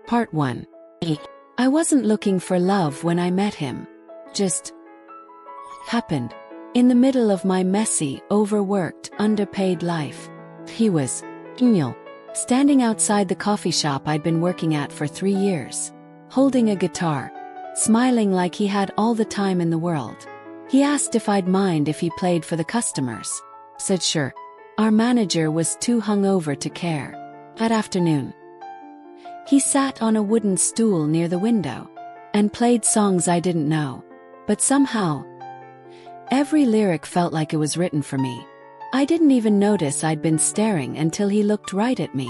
Part 1. I wasn't looking for love when I met him. Just happened. In the middle of my messy, overworked, underpaid life. He was standing outside the coffee shop I'd been working at for 3 years, holding a guitar, smiling like he had all the time in the world. He asked if I'd mind if he played for the customers. Said sure. Our manager was too hungover to care. That afternoon, he sat on a wooden stool near the window and played songs I didn't know, but somehow every lyric felt like it was written for me. I didn't even notice I'd been staring until he looked right at me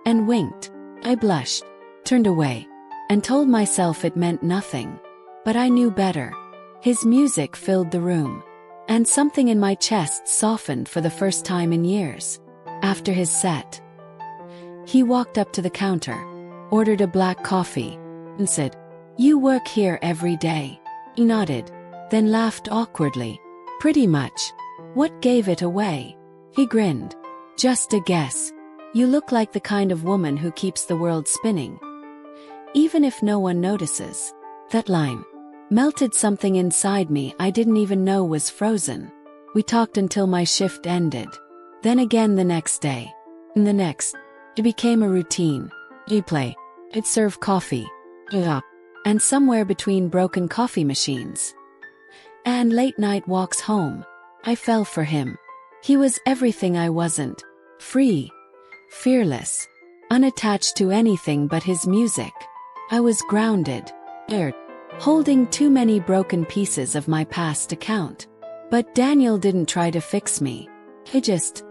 and winked. I blushed, turned away, and told myself it meant nothing. But I knew better. His music filled the room, and something in my chest softened for the first time in years. After his set, he walked up to the counter, ordered a black coffee, and said, "You work here every day?" He nodded, then laughed awkwardly. "Pretty much." "What gave it away?" He grinned. "Just a guess. You look like the kind of woman who keeps the world spinning, even if no one notices." That line melted something inside me I didn't even know was frozen. We talked until my shift ended. Then again the next day. And the next. It became a routine. He'd play. I'd serve coffee. And somewhere between broken coffee machines and late-night walks home, I fell for him. He was everything I wasn't. Free, fearless, unattached to anything but his music. I was grounded, holding too many broken pieces of my past to count. But Daniel didn't try to fix me. He just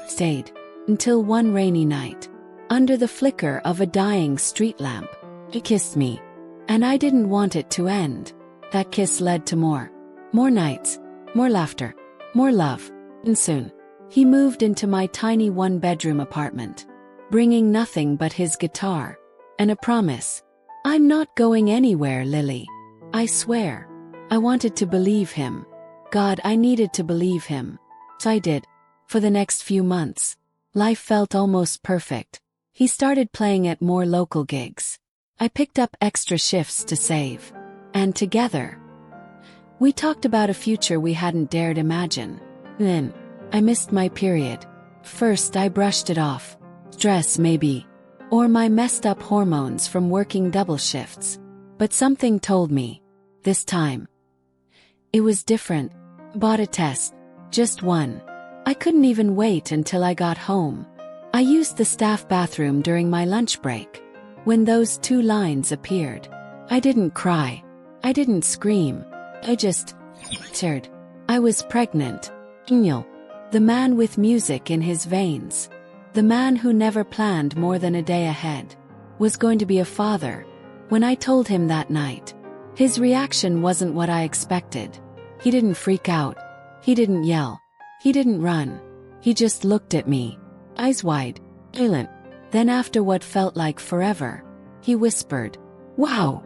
stayed until one rainy night, under the flicker of a dying street lamp. He kissed me, and I didn't want it to end. That kiss led to more nights, more laughter, more love, and soon, he moved into my tiny one-bedroom apartment, bringing nothing but his guitar and a promise. "I'm not going anywhere, Lily. I swear." I wanted to believe him. God, I needed to believe him. So I did. For the next few months, life felt almost perfect. He started playing at more local gigs. I picked up extra shifts to save. And together, we talked about a future we hadn't dared imagine. Then, I missed my period. First I brushed it off. Stress maybe. Or my messed up hormones from working double shifts. But something told me. This time. It was different. Bought a test. Just one. I couldn't even wait until I got home. I used the staff bathroom during my lunch break. When those 2 lines appeared, I didn't cry. I didn't scream. I just stared. I was pregnant. The man with music in his veins. The man who never planned more than a day ahead. Was going to be a father. When I told him that night, his reaction wasn't what I expected. He didn't freak out. He didn't yell. He didn't run. He just looked at me, eyes wide, silent. Then after what felt like forever, he whispered, "Wow,"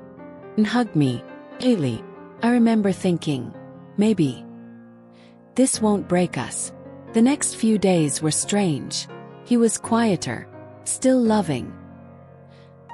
and hugged me. Lately, I remember thinking, maybe this won't break us. The next few days were strange. He was quieter, still loving,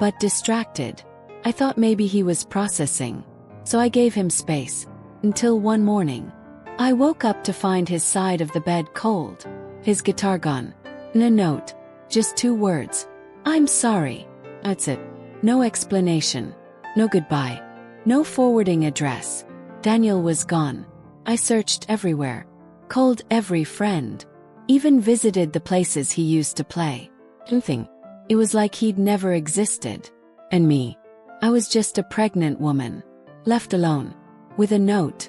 but distracted. I thought maybe he was processing, so I gave him space. Until one morning, I woke up to find his side of the bed cold, his guitar gone, and a note, just 2 words. "I'm sorry." That's it. No explanation, no goodbye, no forwarding address. Daniel was gone. I searched everywhere, called every friend, even visited the places he used to play. Nothing. It was like he'd never existed. And me, I was just a pregnant woman, left alone, with a note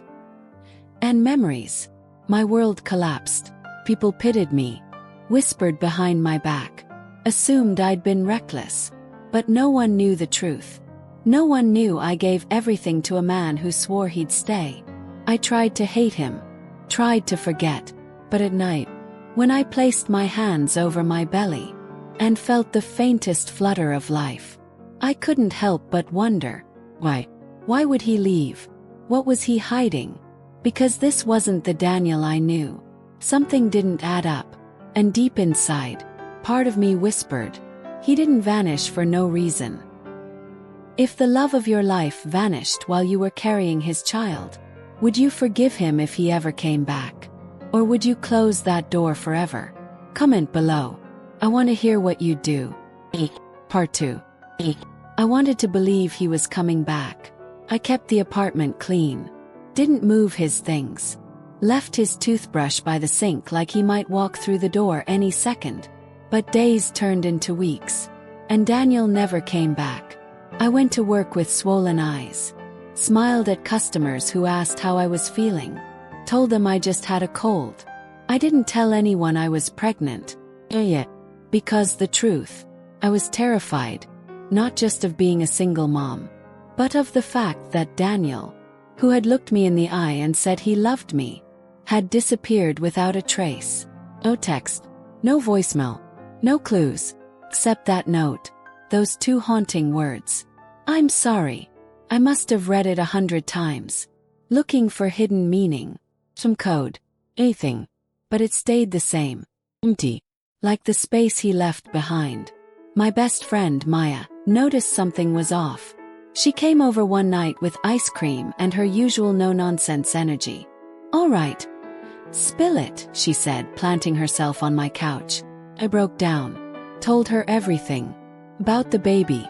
and memories. My world collapsed. People pitied me, whispered behind my back, assumed I'd been reckless. But no one knew the truth. No one knew I gave everything to a man who swore he'd stay. I tried to hate him, tried to forget. But at night, when I placed my hands over my belly and felt the faintest flutter of life, I couldn't help but wonder, why? Why would he leave? What was he hiding? Because this wasn't the Daniel I knew. Something didn't add up. And deep inside, part of me whispered, He didn't vanish for no reason. If the love of your life vanished while you were carrying his child, would you forgive him if he ever came back? Or would you close that door forever? Comment below. I want to hear what you'd do. Part 2. I wanted to believe he was coming back. I kept the apartment clean. Didn't move his things. Left his toothbrush by the sink like he might walk through the door any second. But days turned into weeks. And Daniel never came back. I went to work with swollen eyes. Smiled at customers who asked how I was feeling. Told them I just had a cold. I didn't tell anyone I was pregnant. Because the truth, I was terrified, not just of being a single mom, but of the fact that Daniel, who had looked me in the eye and said he loved me, had disappeared without a trace. No text, no voicemail, no clues, except that note, those 2 haunting words. I'm sorry. I must have read it 100 times, looking for hidden meaning, some code, anything, but it stayed the same, empty, like the space he left behind. My best friend Maya noticed something was off. She came over one night with ice cream and her usual no-nonsense energy. All right. Spill it, she said, planting herself on my couch. I broke down. Told her everything. About the baby.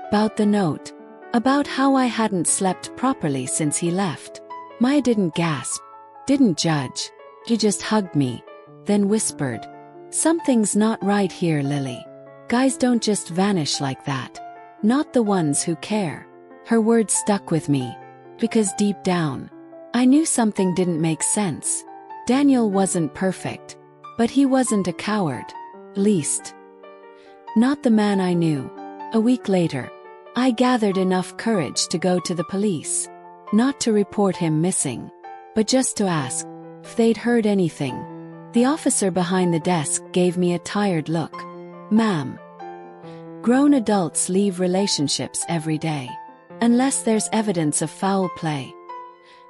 About the note. About how I hadn't slept properly since he left. Maya didn't gasp. Didn't judge. She just hugged me. Then whispered. Something's not right here, Lily. Guys don't just vanish like that. Not the ones who care. Her words stuck with me. Because deep down, I knew something didn't make sense. Daniel wasn't perfect. But he wasn't a coward. Least. Not the man I knew. A week later, I gathered enough courage to go to the police. Not to report him missing, but just to ask if they'd heard anything. The officer behind the desk gave me a tired look. Ma'am. Grown adults leave relationships every day. Unless there's evidence of foul play.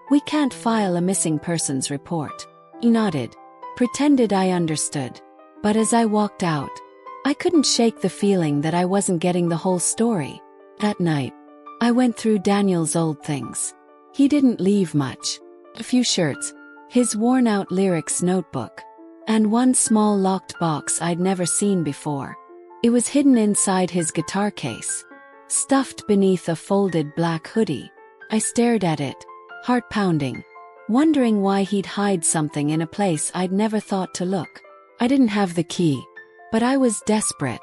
We can't file a missing persons report. He nodded. Pretended I understood. But as I walked out, I couldn't shake the feeling that I wasn't getting the whole story. That night, I went through Daniel's old things. He didn't leave much. A few shirts, his worn-out lyrics notebook, and one small locked box I'd never seen before. It was hidden inside his guitar case, stuffed beneath a folded black hoodie. I stared at it, heart pounding, wondering why he'd hide something in a place I'd never thought to look. I didn't have the key, but I was desperate,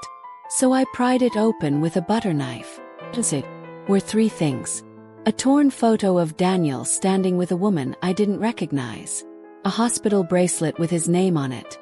so I pried it open with a butter knife. It were 3 things. A torn photo of Daniel standing with a woman I didn't recognize. A hospital bracelet with his name on it.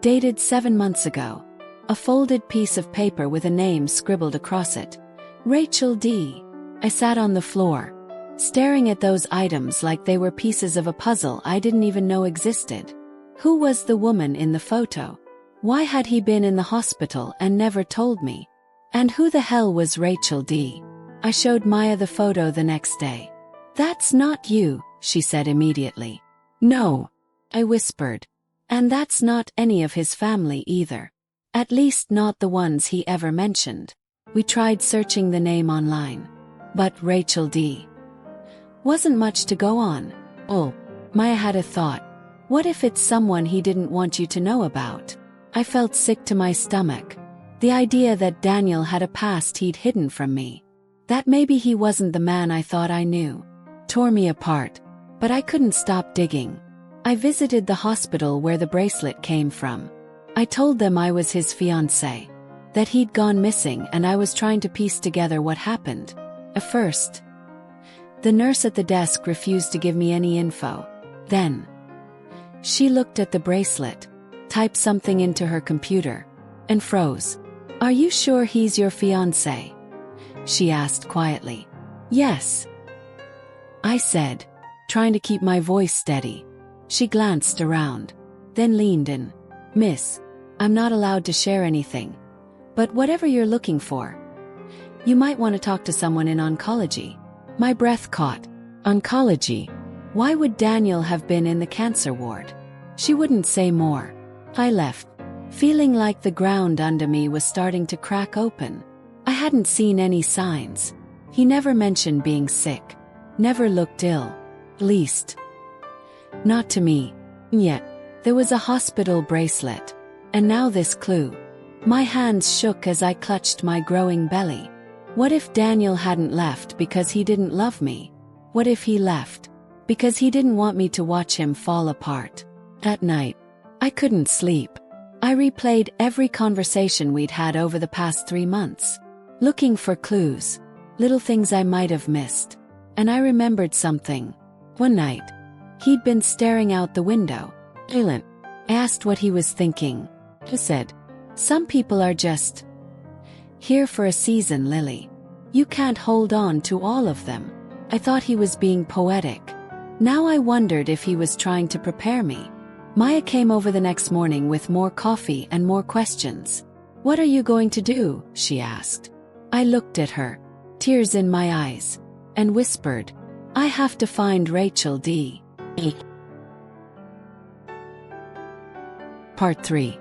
Dated 7 months ago. A folded piece of paper with a name scribbled across it. Rachel D. I sat on the floor, staring at those items like they were pieces of a puzzle I didn't even know existed. Who was the woman in the photo? Why had he been in the hospital and never told me? And who the hell was Rachel D? I showed Maya the photo the next day. That's not you, she said immediately. No, I whispered. And that's not any of his family either. At least not the ones he ever mentioned. We tried searching the name online. But Rachel D. wasn't much to go on. Oh, Maya had a thought. What if it's someone he didn't want you to know about? I felt sick to my stomach. The idea that Daniel had a past he'd hidden from me. That maybe he wasn't the man I thought I knew. Tore me apart. But I couldn't stop digging. I visited the hospital where the bracelet came from. I told them I was his fiancé. That he'd gone missing and I was trying to piece together what happened. At first, the nurse at the desk refused to give me any info. Then, she looked at the bracelet, typed something into her computer, and froze. Are you sure he's your fiancé? She asked quietly. Yes, I said, trying to keep my voice steady. She glanced around, then leaned in. Miss, I'm not allowed to share anything. But whatever you're looking for, you might want to talk to someone in oncology. My breath caught. Oncology? Why would Daniel have been in the cancer ward? She wouldn't say more. I left, feeling like the ground under me was starting to crack open. I hadn't seen any signs. He never mentioned being sick, never looked ill, least not to me. Yet, there was a hospital bracelet, and now this clue. My hands shook as I clutched my growing belly. What if Daniel hadn't left because he didn't love me? What if he left because he didn't want me to watch him fall apart? At night, I couldn't sleep. I replayed every conversation we'd had over the past 3 months, looking for clues, little things I might have missed. And I remembered something. One night, he'd been staring out the window. I asked what he was thinking. He said, "Some people are just here for a season, Lily. You can't hold on to all of them." I thought he was being poetic. Now I wondered if he was trying to prepare me. Maya came over the next morning with more coffee and more questions. "What are you going to do?" she asked. I looked at her, tears in my eyes, and whispered, "I have to find Rachel D." Part 3.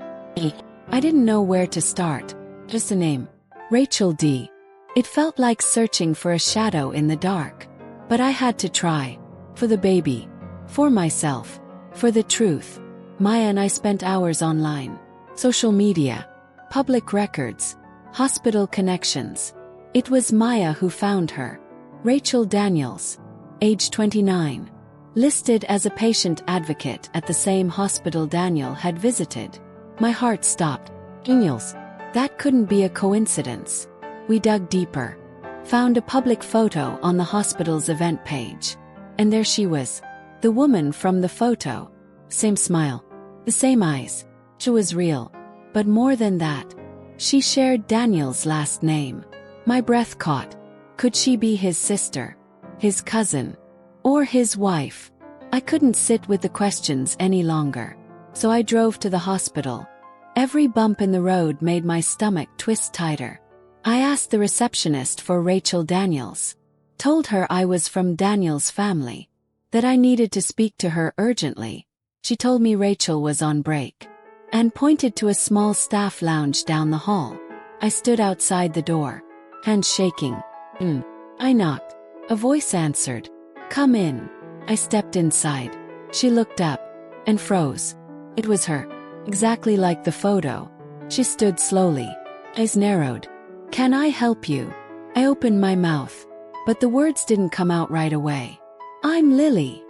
I didn't know where to start. Just a name. Rachel D. It felt like searching for a shadow in the dark. But I had to try. For the baby. For myself. For the truth. Maya and I spent hours online. Social media. Public records. Hospital connections. It was Maya who found her. Rachel Daniels. Age 29. Listed as a patient advocate at the same hospital Daniel had visited. My heart stopped. Daniels. That couldn't be a coincidence. We dug deeper. Found a public photo on the hospital's event page. And there she was. The woman from the photo. Same smile. The same eyes. She was real. But more than that. She shared Daniel's last name. My breath caught. Could she be his sister? His cousin? Or his wife? I couldn't sit with the questions any longer. So I drove to the hospital. Every bump in the road made my stomach twist tighter. I asked the receptionist for Rachel Daniels. Told her I was from Daniel's family. That I needed to speak to her urgently. She told me Rachel was on break. And pointed to a small staff lounge down the hall. I stood outside the door. Hands shaking. I knocked. A voice answered. "Come in." I stepped inside. She looked up. And froze. It was her. Exactly like the photo. She stood slowly. Eyes narrowed. "Can I help you?" I opened my mouth. But the words didn't come out right away. "I'm Lily,"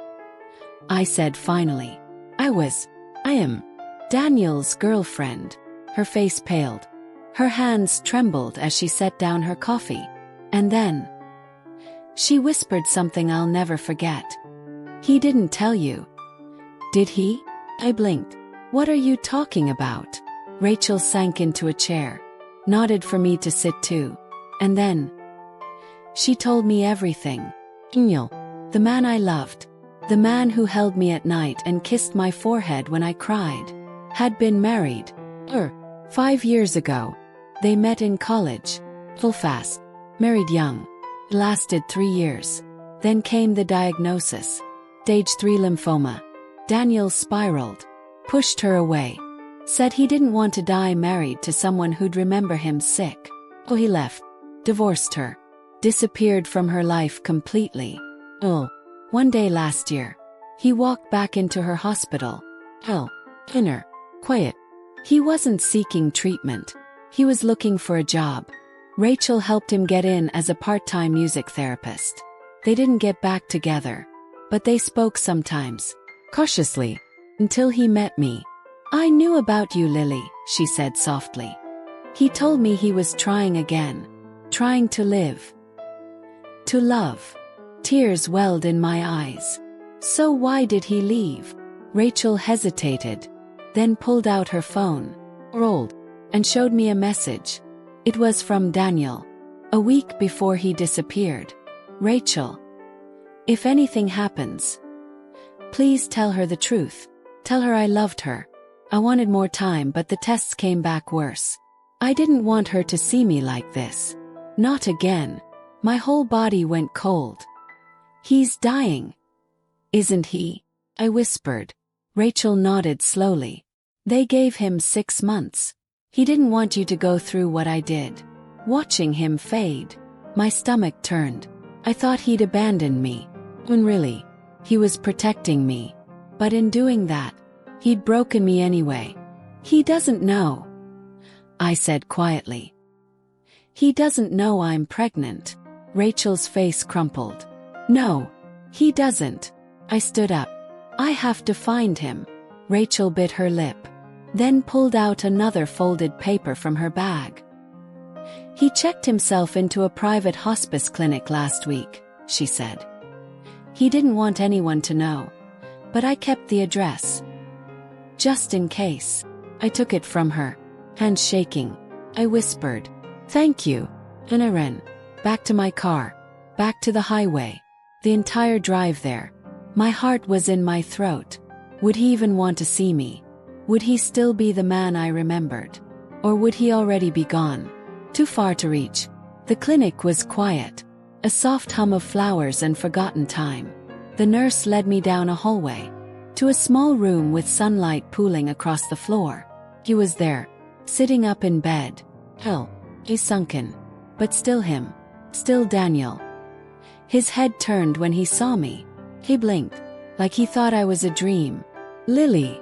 I said finally. I am Daniel's girlfriend. Her face paled. Her hands trembled as she set down her coffee. And then she whispered something I'll never forget. "He didn't tell you, did he?" I blinked. "What are you talking about?" Rachel sank into a chair, nodded for me to sit too. And then she told me everything. Daniel, the man I loved, the man who held me at night and kissed my forehead when I cried, had been married. 5 years ago. They met in college. Full fast. Married young. It lasted 3 years. Then came the diagnosis. Stage 3 lymphoma. Daniel spiraled. Pushed her away. Said he didn't want to die married to someone who'd remember him sick. So he left. Divorced her. Disappeared from her life completely. One day last year. He walked back into her hospital. Inner. Quiet. He wasn't seeking treatment. He was looking for a job. Rachel helped him get in as a part-time music therapist. They didn't get back together. But they spoke sometimes. Cautiously. Until he met me. "I knew about you, Lily," she said softly. He told me he was trying again. Trying to live. To love. Tears welled in my eyes. "So why did he leave?" Rachel hesitated. Then pulled out her phone. Rolled. And showed me a message. It was from Daniel. A week before he disappeared. "Rachel, if anything happens, please tell her the truth. Tell her I loved her. I wanted more time, but the tests came back worse. I didn't want her to see me like this. Not again." My whole body went cold. "He's dying, isn't he?" I whispered. Rachel nodded slowly. They gave him 6 months. He didn't want you to go through what I did. Watching him fade, my stomach turned. I thought he'd abandoned me. When really, he was protecting me. But in doing that, he'd broken me anyway. He doesn't know, I said quietly. He doesn't know I'm pregnant. Rachel's face crumpled. No, he doesn't. I stood up. I have to find him. Rachel bit her lip, then pulled out another folded paper from her bag. He checked himself into a private hospice clinic last week, she said. He didn't want anyone to know, but I kept the address. Just in case. I took it from her, hands shaking. I whispered, "Thank you." And I ran. Back to my car. Back to the highway. The entire drive there. My heart was in my throat. Would he even want to see me? Would he still be the man I remembered? Or would he already be gone? Too far to reach. The clinic was quiet. A soft hum of flowers and forgotten time. The nurse led me down a hallway, to a small room with sunlight pooling across the floor. He was there, sitting up in bed. Hell, he's sunken. But still him. Still Daniel. His head turned when he saw me. He blinked, like he thought I was a dream. "Lily."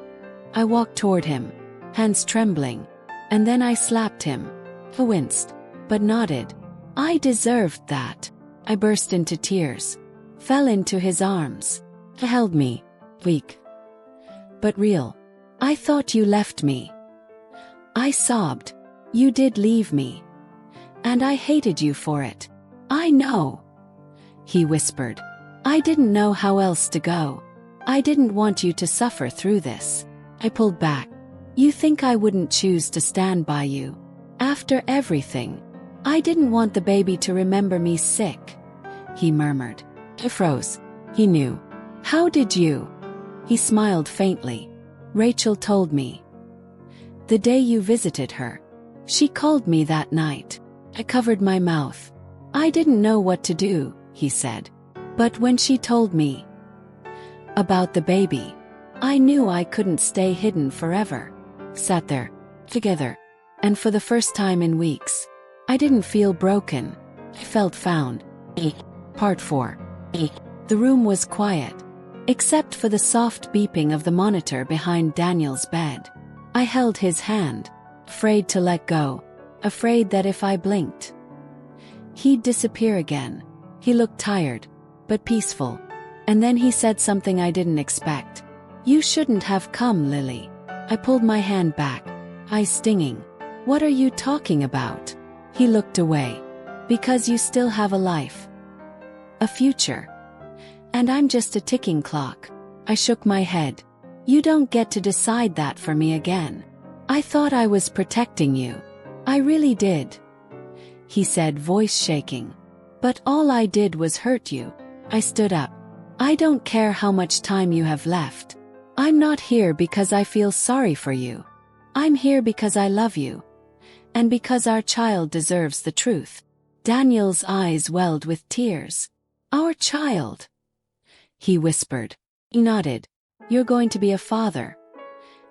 I walked toward him, hands trembling, and then I slapped him. He winced, but nodded. I deserved that. I burst into tears, fell into his arms. He held me, weak, but real. "I thought you left me." I sobbed. "You did leave me. And I hated you for it." "I know," he whispered. "I didn't know how else to go. I didn't want you to suffer through this." I pulled back. "You think I wouldn't choose to stand by you? After everything, I didn't want the baby to remember me sick," he murmured. I froze. He knew. "How did you?" He smiled faintly. "Rachel told me. The day you visited her. She called me that night." I covered my mouth. "I didn't know what to do," he said. "But when she told me about the baby, I knew I couldn't stay hidden forever." Sat there, together, and for the first time in weeks, I didn't feel broken. I felt found. Part 4. The room was quiet, except for the soft beeping of the monitor behind Daniel's bed. I held his hand, afraid to let go, afraid that if I blinked, he'd disappear again. He looked tired, but peaceful. And then he said something I didn't expect. "You shouldn't have come, Lily." I pulled my hand back, eyes stinging. "What are you talking about?" He looked away. "Because you still have a life. A future. And I'm just a ticking clock." I shook my head. "You don't get to decide that for me again. I thought I was protecting you. I really did," he said, voice shaking. "But all I did was hurt you." I stood up. "I don't care how much time you have left. I'm not here because I feel sorry for you. I'm here because I love you. And because our child deserves the truth." Daniel's eyes welled with tears. "Our child," he whispered. He nodded. "You're going to be a father.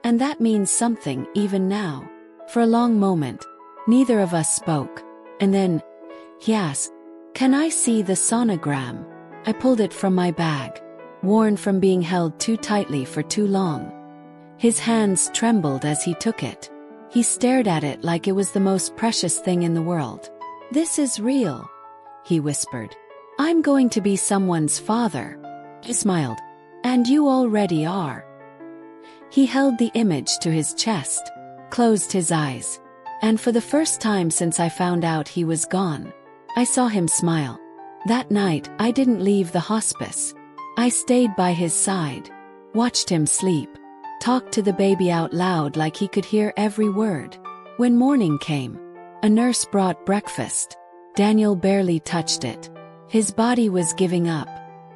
And that means something even now." For a long moment, neither of us spoke. And then, he asked, "Can I see the sonogram?" I pulled it from my bag, worn from being held too tightly for too long. His hands trembled as he took it. He stared at it like it was the most precious thing in the world. "This is real," he whispered. "I'm going to be someone's father." I smiled. "And you already are." He held the image to his chest, closed his eyes, and for the first time since I found out he was gone, I saw him smile. That night, I didn't leave the hospice. I stayed by his side, watched him sleep, talked to the baby out loud like he could hear every word. When morning came, a nurse brought breakfast. Daniel barely touched it. His body was giving up,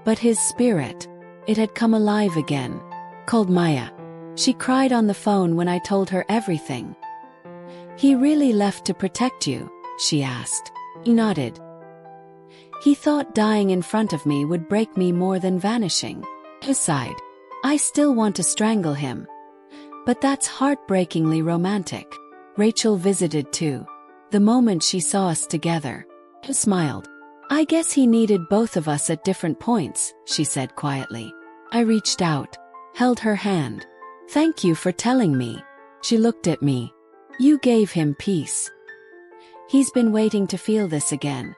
but his spirit, it had come alive again. Called Maya. She cried on the phone when I told her everything. "He really left to protect you?" she asked. He nodded. "He thought dying in front of me would break me more than vanishing." I sighed. "I still want to strangle him. But that's heartbreakingly romantic. Rachel visited too. The moment she saw us together, she smiled. I guess he needed both of us at different points, she said quietly. I reached out, held her hand. Thank you for telling me. She looked at me. You gave him peace. He's been waiting to feel this again.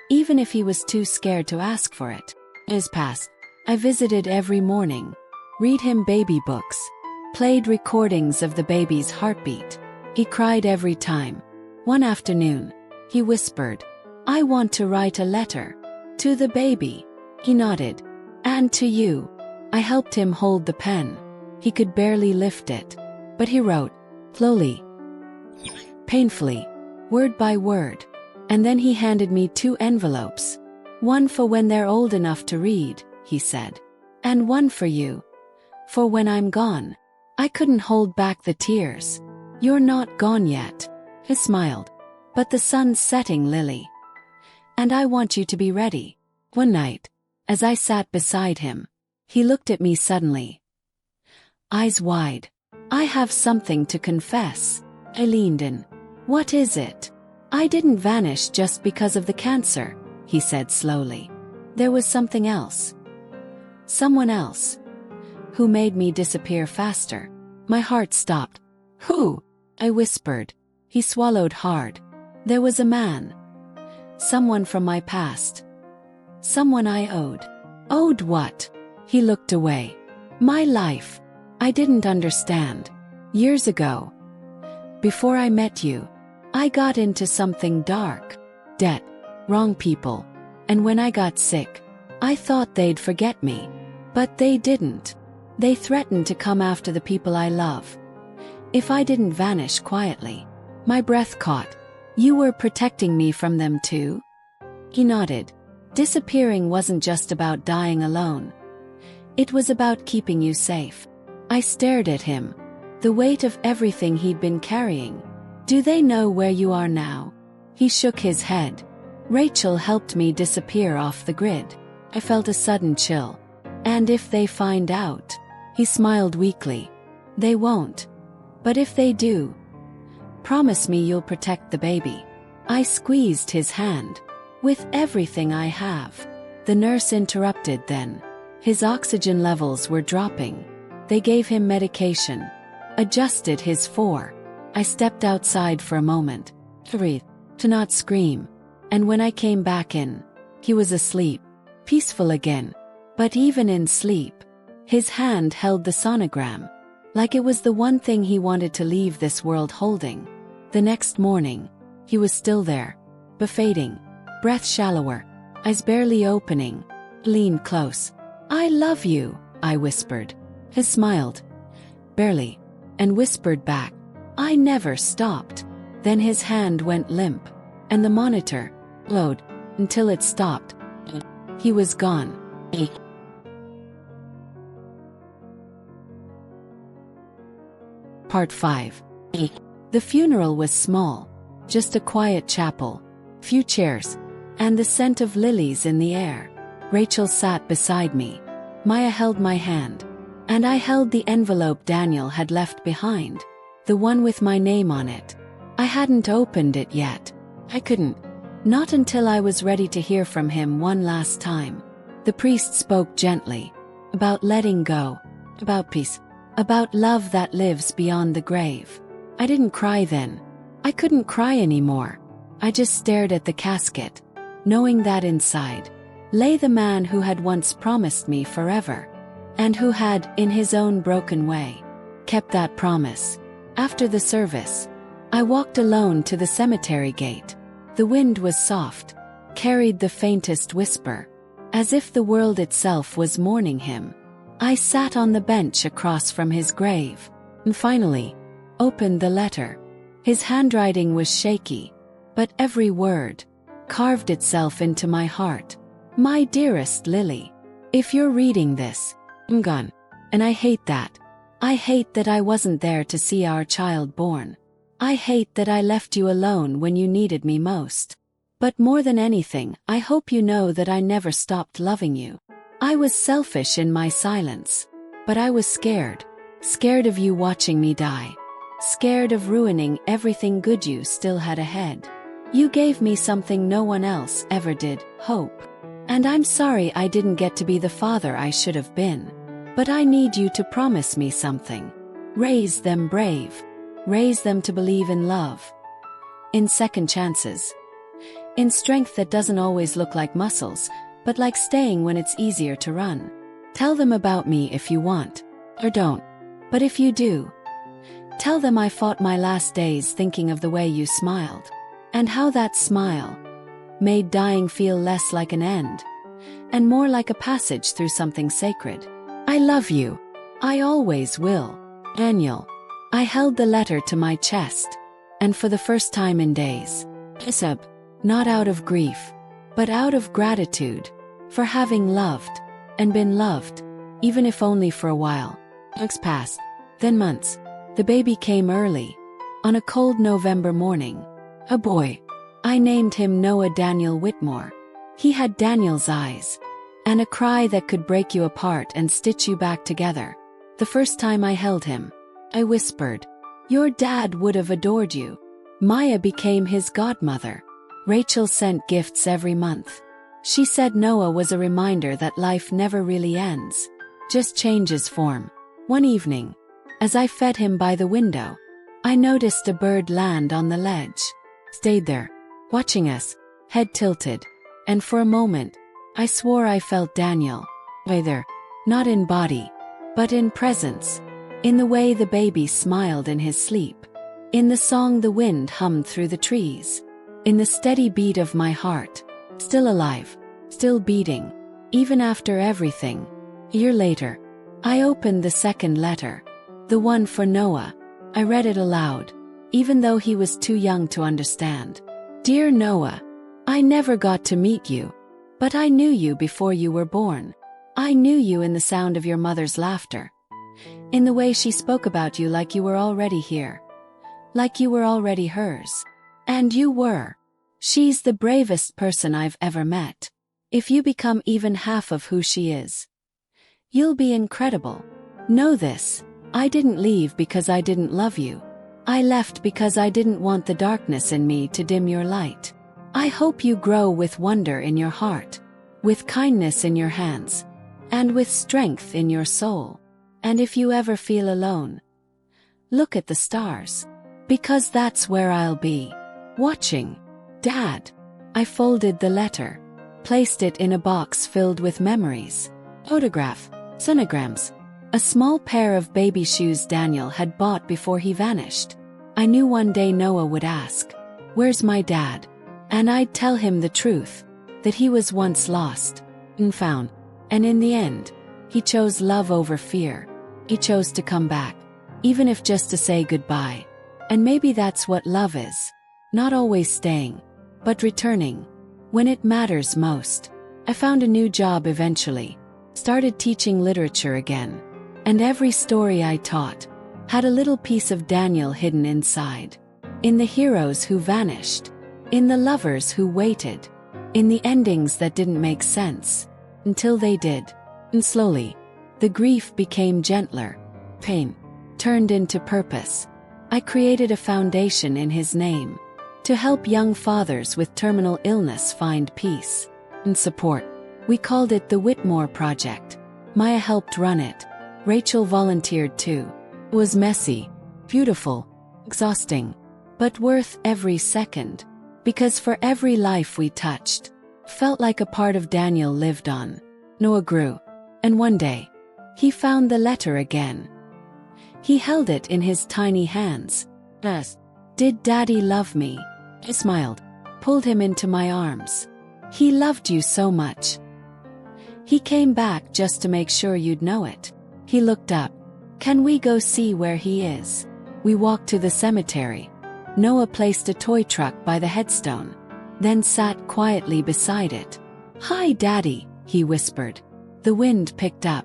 Even if he was too scared to ask for it. Years passed. I visited every morning. Read him baby books. Played recordings of the baby's heartbeat. He cried every time. One afternoon, he whispered, I want to write a letter. To the baby. He nodded. And to you. I helped him hold the pen. He could barely lift it. But he wrote, slowly, painfully, word by word. And then he handed me 2 envelopes. One for when they're old enough to read, he said. And one for you. For when I'm gone. I couldn't hold back the tears. You're not gone yet. He smiled. But the sun's setting, Lily. And I want you to be ready. One night, as I sat beside him, he looked at me suddenly. Eyes wide. I have something to confess. I leaned in. What is it? I didn't vanish just because of the cancer, he said slowly. There was something else. Someone else. Who made me disappear faster. My heart stopped. Who? I whispered. He swallowed hard. There was a man. Someone from my past. Someone I owed. Owed what? He looked away. My life. I didn't understand. Years ago. Before I met you. I got into something dark. Debt. Wrong people. And when I got sick, I thought they'd forget me. But they didn't. They threatened to come after the people I love. If I didn't vanish quietly. My breath caught. You were protecting me from them too? He nodded. Disappearing wasn't just about dying alone. It was about keeping you safe. I stared at him. The weight of everything he'd been carrying. Do they know where you are now? He shook his head. Rachel helped me disappear off the grid. I felt a sudden chill. And if they find out? He smiled weakly. They won't. But if they do, promise me you'll protect the baby. I squeezed his hand. With everything I have. The nurse interrupted then. His oxygen levels were dropping. They gave him medication. Adjusted his 4. I stepped outside for a moment. To breathe. To not scream. And when I came back in, he was asleep. Peaceful again. But even in sleep, his hand held the sonogram. Like it was the one thing he wanted to leave this world holding. The next morning, he was still there. Befading. Breath shallower. Eyes barely opening. Leaned close. I love you, I whispered. He smiled. Barely. And whispered back. I never stopped. Then his hand went limp. And the monitor glowed until it stopped. He was gone. Part 5. The funeral was small. Just a quiet chapel. Few chairs. And the scent of lilies in the air. Rachel sat beside me. Maya held my hand. And I held the envelope Daniel had left behind. The one with my name on it. I hadn't opened it yet. I couldn't. Not until I was ready to hear from him one last time. The priest spoke gently. About letting go. About peace. About love that lives beyond the grave. I didn't cry then. I couldn't cry anymore. I just stared at the casket, knowing that inside lay the man who had once promised me forever, and who had, in his own broken way, kept that promise. After the service, I walked alone to the cemetery gate. The wind was soft, carried the faintest whisper, as if the world itself was mourning him. I sat on the bench across from his grave, and finally opened the letter. His handwriting was shaky, but every word carved itself into my heart. My dearest Lily, if you're reading this, I'm gone. And I hate that. I hate that I wasn't there to see our child born. I hate that I left you alone when you needed me most. But more than anything, I hope you know that I never stopped loving you. I was selfish in my silence. But I was scared. Scared of you watching me die. Scared of ruining everything good you still had ahead. You gave me something no one else ever did, hope. And I'm sorry I didn't get to be the father I should have been. But I need you to promise me something. Raise them brave. Raise them to believe in love. In second chances. In strength that doesn't always look like muscles, but like staying when it's easier to run. Tell them about me if you want. Or don't. But if you do, tell them I fought my last days thinking of the way you smiled. And how that smile made dying feel less like an end, and more like a passage through something sacred. I love you. I always will. Daniel. I held the letter to my chest, and for the first time in days, not out of grief, but out of gratitude, for having loved, and been loved, even if only for a while. Weeks passed, then months. The baby came early, on a cold November morning. A boy. I named him Noah Daniel Whitmore. He had Daniel's eyes, and a cry that could break you apart and stitch you back together. The first time I held him, I whispered, "Your dad would have adored you." Maya became his godmother. Rachel sent gifts every month. She said Noah was a reminder that life never really ends, just changes form. One evening, as I fed him by the window, I noticed a bird land on the ledge. Stayed there, watching us, head tilted, and for a moment, I swore I felt Daniel. Way there, not in body, but in presence. In the way the baby smiled in his sleep. In the song the wind hummed through the trees. In the steady beat of my heart. Still alive, still beating, even after everything. A year later, I opened the second letter. The one for Noah. I read it aloud, even though he was too young to understand. Dear Noah, I never got to meet you, but I knew you before you were born. I knew you in the sound of your mother's laughter. In the way she spoke about you like you were already here. Like you were already hers. And you were. She's the bravest person I've ever met. If you become even half of who she is, you'll be incredible. Know this, I didn't leave because I didn't love you. I left because I didn't want the darkness in me to dim your light. I hope you grow with wonder in your heart, with kindness in your hands, and with strength in your soul. And if you ever feel alone, look at the stars, because that's where I'll be, watching. Dad. I folded the letter, placed it in a box filled with memories, photograph, sonograms, a small pair of baby shoes Daniel had bought before he vanished. I knew one day Noah would ask, "Where's my dad?" And I'd tell him the truth, that he was once lost and found. And in the end, he chose love over fear. He chose to come back, even if just to say goodbye. And maybe that's what love is. Not always staying, but returning, when it matters most. I found a new job eventually, started teaching literature again. And every story I taught had a little piece of Daniel hidden inside. In the heroes who vanished, in the lovers who waited, in the endings that didn't make sense, until they did. And slowly, the grief became gentler. Pain turned into purpose. I created a foundation in his name, to help young fathers with terminal illness find peace and support. We called it the Whitmore Project. Maya helped run it. Rachel volunteered too. It was messy, beautiful, exhausting, but worth every second. Because for every life we touched, felt like a part of Daniel lived on. Noah grew. And one day, he found the letter again. He held it in his tiny hands. Asked, "Did Daddy love me?" I smiled, pulled him into my arms. "He loved you so much. He came back just to make sure you'd know it." He looked up. "Can we go see where he is?" We walked to the cemetery. Noah placed a toy truck by the headstone, then sat quietly beside it. "Hi, Daddy," he whispered. The wind picked up,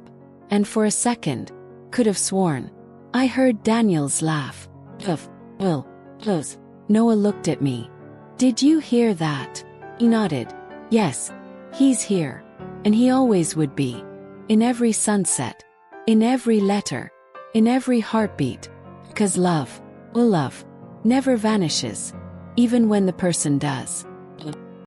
and for a second, could have sworn, I heard Daniel's laugh. Close. Noah looked at me. "Did you hear that?" He nodded. "Yes, he's here. And he always would be. In every sunset. In every letter. in every heartbeat. 'Cause love, well, love, never vanishes, even when the person does.